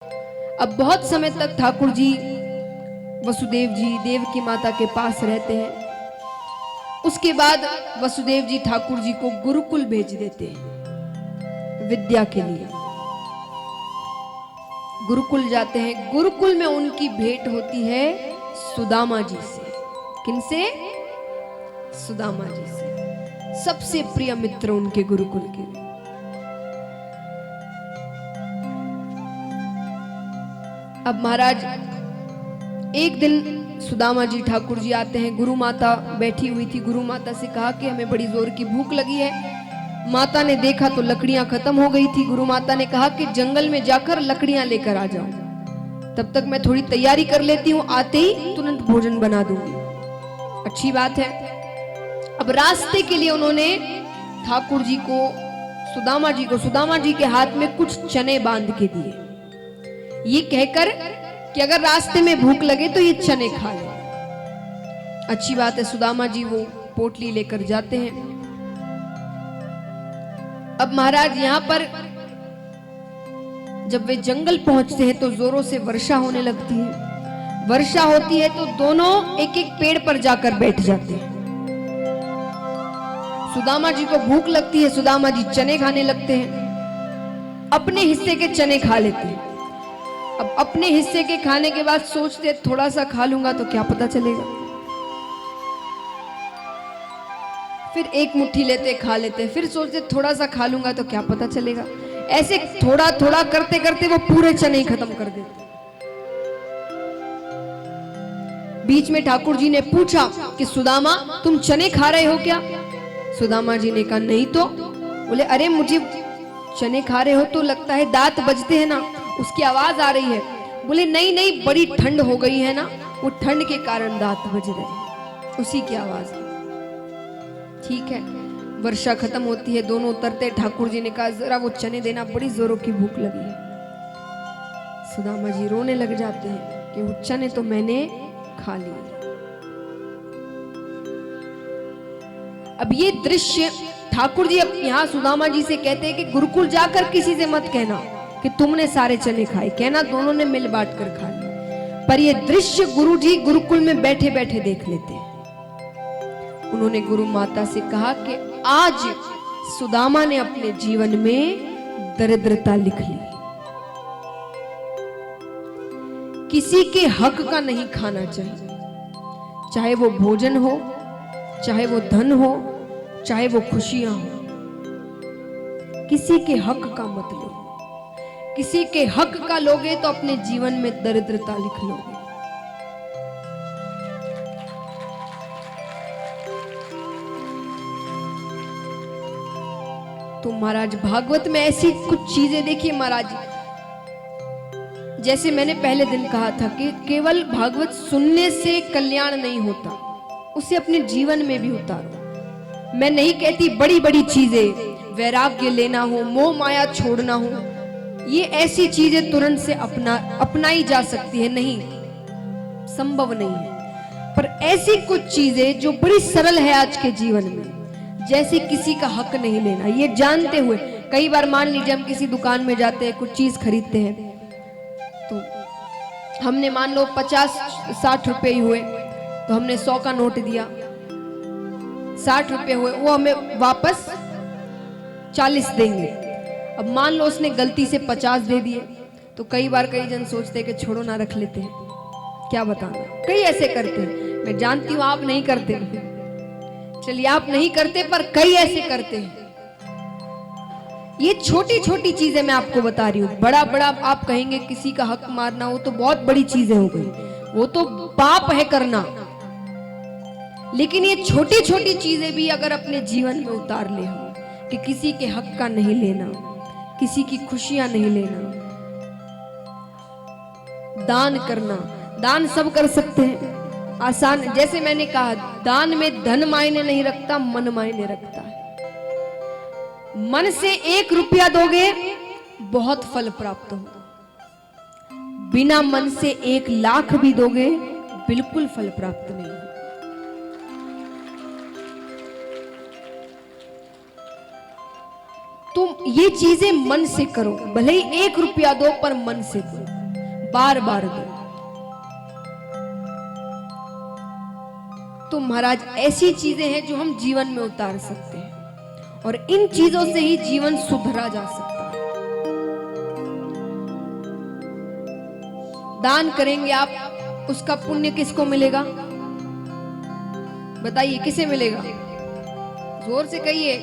अब बहुत समय तक ठाकुर जी वसुदेव जी देवकी माता के पास रहते हैं। उसके बाद वसुदेव जी ठाकुर जी को गुरुकुल भेज देते हैं विद्या के लिए। गुरुकुल जाते हैं। गुरुकुल में उनकी भेंट होती है सुदामा जी से। किनसे? सुदामा जी से, सबसे प्रिय मित्र उनके गुरुकुल के। अब महाराज एक दिन सुदामा जी ठाकुर जी आते हैं। गुरु माता बैठी हुई थी। गुरु माता से कहा कि हमें बड़ी जोर की भूख लगी है। माता ने देखा तो लकड़ियां खत्म हो गई थी। गुरु माता ने कहा कि जंगल में जाकर लकड़ियां लेकर आ जाओ, तब तक मैं थोड़ी तैयारी कर लेती हूँ, आते ही तुरंत भोजन बना दूंगी। अच्छी बात है। अब रास्ते के लिए उन्होंने ठाकुर जी को सुदामा जी के हाथ में कुछ चने बांध के दिए, ये कहकर कि अगर रास्ते में भूख लगे तो ये चने खा ले। अच्छी बात है। सुदामा जी वो पोटली लेकर जाते हैं। अब महाराज यहां पर जब वे जंगल पहुंचते हैं तो जोरों से वर्षा होने लगती है। वर्षा होती है तो दोनों एक एक पेड़ पर जाकर बैठ जाते हैं। सुदामा जी को भूख लगती है। सुदामा जी चने खाने लगते हैं, अपने हिस्से के चने खा लेते हैं। अब अपने हिस्से के खाने के बाद सोचते थोड़ा सा खा लूंगा तो क्या पता चलेगा। फिर एक मुट्ठी लेते खा लेते, फिर सोचते थोड़ा सा खा लूंगा तो क्या पता चलेगा। ऐसे थोड़ा थोड़ा करते करते वो पूरे चने ही खत्म कर देते। बीच में ठाकुर जी ने पूछा कि सुदामा तुम चने खा रहे हो क्या? सुदामा जी ने कहा नहीं तो। बोले अरे मुझे चने खा रहे हो तो लगता है दांत बजते हैं ना, उसकी आवाज आ रही है। बोले नहीं नहीं, बड़ी ठंड हो गई है ना, वो ठंड के कारण दांत बज रहे हैं, उसी की आवाज है। ठीक है। वर्षा खत्म होती है, दोनों उतरते। ठाकुर जी ने कहा जरा वो चने देना, बड़ी जोरों की भूख लगी है। सुदामा जी रोने लग जाते हैं कि वो चने तो मैंने खा लिए। अब ये दृश्य ठाकुर जी अब यहाँ सुदामा जी से कहते हैं कि गुरुकुल जाकर किसी से मत कहना कि तुमने सारे चने खाए, कहना दोनों ने मिल बांट कर खा लिए। पर ये दृश्य गुरु जी गुरुकुल में बैठे बैठे देख लेते हैं। उन्होंने गुरु माता से कहा कि आज सुदामा ने अपने जीवन में दरिद्रता लिख ली। किसी के हक का नहीं खाना चाहिए, चाहे वो भोजन हो, चाहे वो धन हो, चाहे वो खुशियां हो। किसी के हक का मत लो। किसी के हक का लोगे तो अपने जीवन में दरिद्रता लिख लोगे। तो महाराज भागवत में ऐसी कुछ चीजें देखिए महाराज, जैसे मैंने पहले दिन कहा था कि केवल भागवत सुनने से कल्याण नहीं होता, उसे अपने जीवन में भी उतारो। मैं नहीं कहती बड़ी बड़ी चीजें, वैराग्य लेना हो, मोह माया छोड़ना हो, ये ऐसी चीजें तुरंत से अपनाई जा सकती है, नहीं, संभव नहीं है। पर ऐसी कुछ चीजें जो बड़ी सरल है आज के जीवन में, जैसे किसी का हक नहीं लेना, ये जानते हुए। कई बार मान लीजिए हम किसी दुकान में जाते हैं, कुछ चीज खरीदते हैं, तो हमने मान लो 50-60 रुपए ही हुए, तो हमने 100 का नोट दिया, 60 रुपए हुए, वो हमें वापस 40 देंगे। अब मान लो उसने गलती से 50 दे दिए, तो कई बार कई जन सोचते हैं कि छोड़ो ना, रख लेते हैं, क्या बताना। कई ऐसे करते हैं, मैं जानती हूं आप नहीं करते, चलिए आप नहीं करते, पर कई ऐसे करते हैं। ये छोटी छोटी चीजें मैं आपको बता रही हूँ। बड़ा बड़ा आप कहेंगे किसी का हक मारना हो तो बहुत बड़ी चीजें हो गई, वो तो पाप है करना। लेकिन ये छोटी छोटी चीजें भी अगर अपने जीवन में उतार ले हम, कि किसी के हक का नहीं लेना, किसी की खुशियां नहीं लेना, दान करना। दान सब कर सकते हैं, आसान। जैसे मैंने कहा, दान में धन मायने नहीं रखता, मन मायने रखता है। मन से 1 रुपया दोगे बहुत फल प्राप्त होगा, बिना मन से 1 लाख भी दोगे बिल्कुल फल प्राप्त नहीं। तुम ये चीजें मन से करो, भले ही 1 रुपया दो पर मन से दो। बार बार दो। तो महाराज ऐसी चीजें हैं जो हम जीवन में उतार सकते हैं और इन चीजों से ही जीवन सुधरा जा सकता है। दान करेंगे आप, उसका पुण्य किसको मिलेगा? बताइए किसे मिलेगा? जोर से कहिए।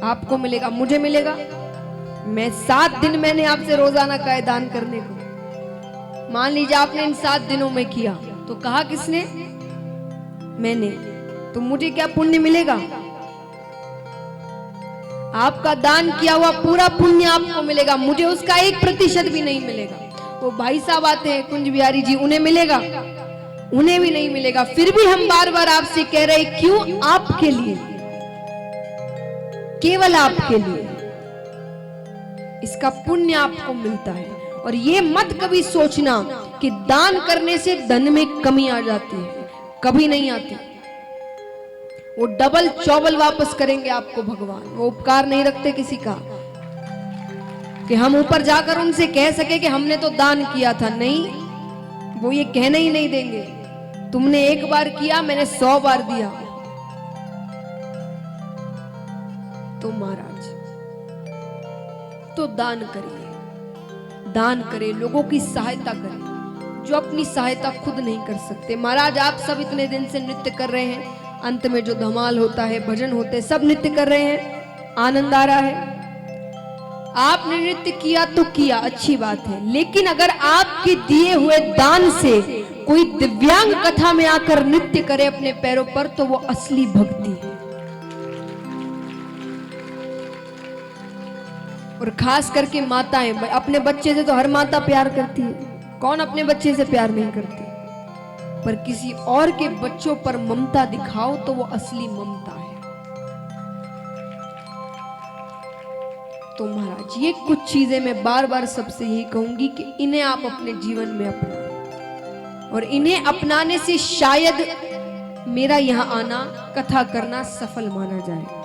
आपको मिलेगा, मुझे मिलेगा। मैं 7 दिन मैंने आपसे रोजाना कहा है दान करने को। मान लीजिए आपने इन 7 दिनों में किया, तो कहा किसने? मैंने। तो मुझे क्या पुण्य मिलेगा? आपका दान किया हुआ पूरा पुण्य आपको मिलेगा, मुझे उसका 1% भी नहीं मिलेगा। वो भाई साहब आते हैं कुंज बिहारी जी, उन्हें मिलेगा? उन्हें भी नहीं मिलेगा। फिर भी हम बार बार आपसे कह रहे, क्यों? आपके लिए, केवल आपके लिए इसका पुण्य आपको मिलता है। और ये मत कभी सोचना कि दान करने से धन में कमी आ जाती है, कभी नहीं आती। वो डबल चौबल वापस करेंगे आपको भगवान। वो उपकार नहीं रखते किसी का कि हम ऊपर जाकर उनसे कह सके कि हमने तो दान किया था। नहीं, वो ये कहने ही नहीं देंगे। तुमने 1 बार किया, मैंने 100 बार दिया। तो महाराज, तो दान करिए, दान करें, लोगों की सहायता करें जो अपनी सहायता खुद नहीं कर सकते। महाराज आप सब इतने दिन से नृत्य कर रहे हैं, अंत में जो धमाल होता है, भजन होते हैं, सब नृत्य कर रहे हैं, आनंद आ रहा है। आपने नृत्य किया तो किया, अच्छी बात है। लेकिन अगर आपके दिए हुए दान से कोई दिव्यांग कथा में आकर नृत्य करे अपने पैरों पर, तो वो असली भक्ति है। और खास करके माताएं, अपने बच्चे से तो हर माता प्यार करती है, कौन अपने बच्चे से प्यार नहीं करती? पर किसी और के बच्चों पर ममता दिखाओ तो वो असली ममता है। तो महाराज ये कुछ चीजें मैं बार बार सबसे यही कहूंगी कि इन्हें आप अपने जीवन में अपनाएं, और इन्हें अपनाने से शायद मेरा यहां आना, कथा करना सफल माना जाए।